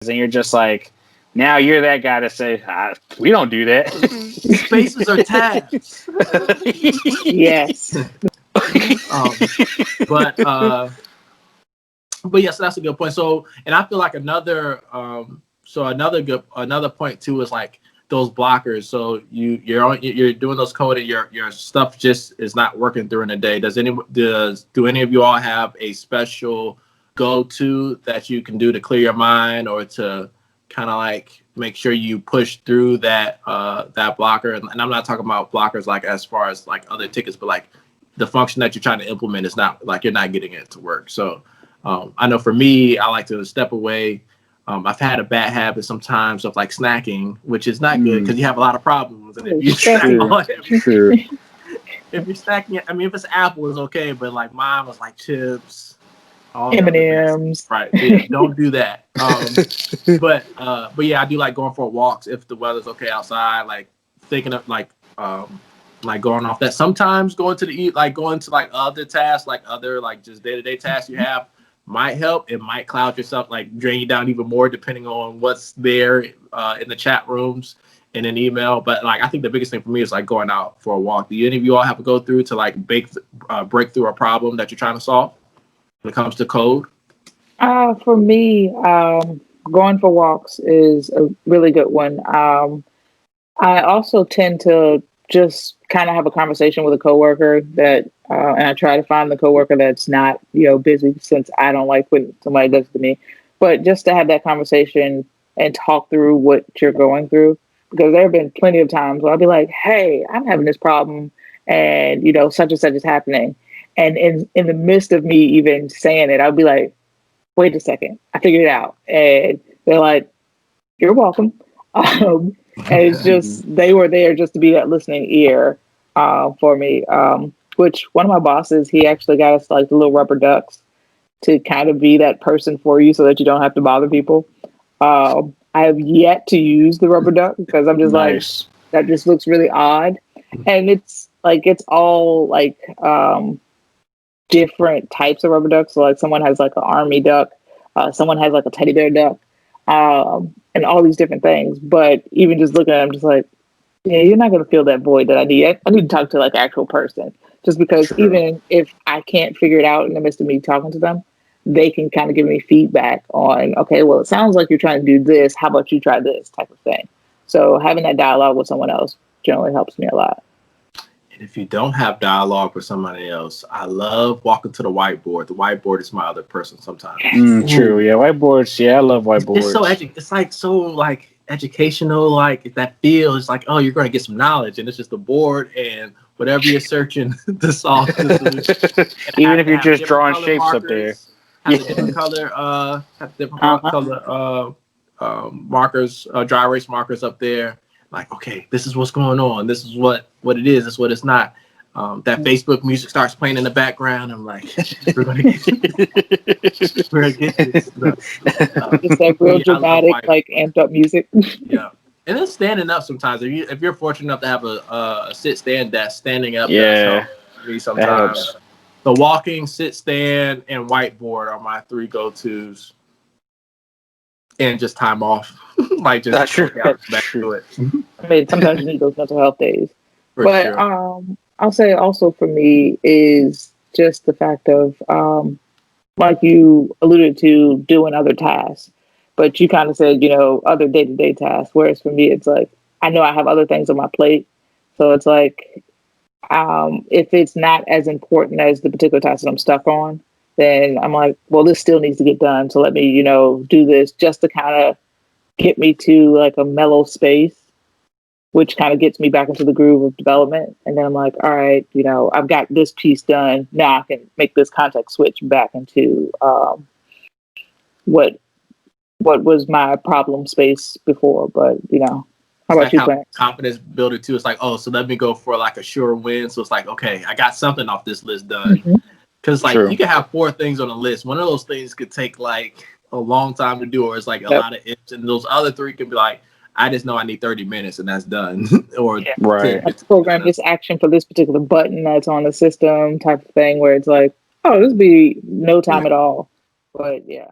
and you're just like, now you're that guy to say, we don't do that. Spaces are tabs. Yes. But yes, that's a good point. So, and I feel like another point too is like those blockers. So you're doing those code and your stuff just is not working during the day. Do any of you all have a special go-to that you can do to clear your mind or to kind of like make sure you push through that blocker? And I'm not talking about blockers like as far as like other tickets, but like the function that you're trying to implement is not like you're not getting it to work. So I know for me, I like to step away. I've had a bad habit sometimes of like snacking, which is not good because you have a lot of problems. And if you snack on it, if you're snacking, I mean, if it's apple, it's okay. But like mine was like chips, all M&Ms. Right. Yeah, don't do that. But yeah, I do like going for walks if the weather's okay outside. Like thinking of like going off that. Sometimes going to like other tasks, like other like just day-to-day tasks you have might help. It might cloud yourself, like drain you down even more depending on what's there in the chat rooms and in email. But like I think the biggest thing for me is like going out for a walk. Do any of you all have to go through to like break through a problem that you're trying to solve when it comes to code? For me, going for walks is a really good one. I also tend to just kind of have a conversation with a coworker and I try to find the coworker that's not, busy, since I don't like when somebody does it to me, but just to have that conversation and talk through what you're going through, because there have been plenty of times where I'll be like, hey, I'm having this problem and, such and such is happening. And in the midst of me even saying it, I'll be like, wait a second, I figured it out. And they're like, you're welcome. And it's just, they were there just to be that listening ear for me. Which one of my bosses, he actually got us like the little rubber ducks to kind of be that person for you so that you don't have to bother people. I have yet to use the rubber duck because I'm just like, that just looks really odd. And it's all like different types of rubber ducks. So like someone has like an army duck, someone has like a teddy bear duck. And all these different things. But even just looking at it, I'm just like, yeah, you're not going to fill that void that I need. I need to talk to like an actual person, just because even if I can't figure it out in the midst of me talking to them, they can kind of give me feedback on, okay, well, it sounds like you're trying to do this. How about you try this type of thing? So having that dialogue with someone else generally helps me a lot. If you don't have dialogue with somebody else, I love walking to the whiteboard. The whiteboard is my other person sometimes. True, yeah. Whiteboards, yeah, I love whiteboards. It's so educational, like that feels like, oh, you're going to get some knowledge, and it's just a board and whatever you're searching to solve the solution. Even if you're just drawing shapes markers, up there. Have different color markers, dry erase markers up there. Like, okay, this is what's going on. This is what it is. This is what it's not. That Facebook music starts playing in the background. I'm like, we're gonna get this. It's that real dramatic, like amped up music. Yeah, and then standing up sometimes. If you're fortunate enough to have a sit stand desk, standing up. Yeah, sometimes. The walking, sit stand, and whiteboard are my three go-tos. And just time off. Like just that's true. Back to it. I mean, sometimes you need those mental health days. But I'll say also for me is just the fact of like you alluded to, doing other tasks. But you kind of said, other day-to-day tasks. Whereas for me, it's like, I know I have other things on my plate. So it's like, if it's not as important as the particular task that I'm stuck on, then I'm like, well, this still needs to get done. So let me, do this just to kind of get me to like a mellow space, which kind of gets me back into the groove of development. And then I'm like, all right, I've got this piece done. Now I can make this context switch back into what was my problem space before. But, how about you, Clarence? Confidence builder too. It's like, oh, so let me go for like a sure win. So it's like, okay, I got something off this list done. Mm-hmm. Because you can have 4 things on a list. One of those things could take like a long time to do, or it's like a lot of ifs. And those other 3 could be like, I just know I need 30 minutes and that's done. Or right. Let's program this action for this particular button that's on the system type of thing, where it's like, oh, this would be no time at all. But yeah.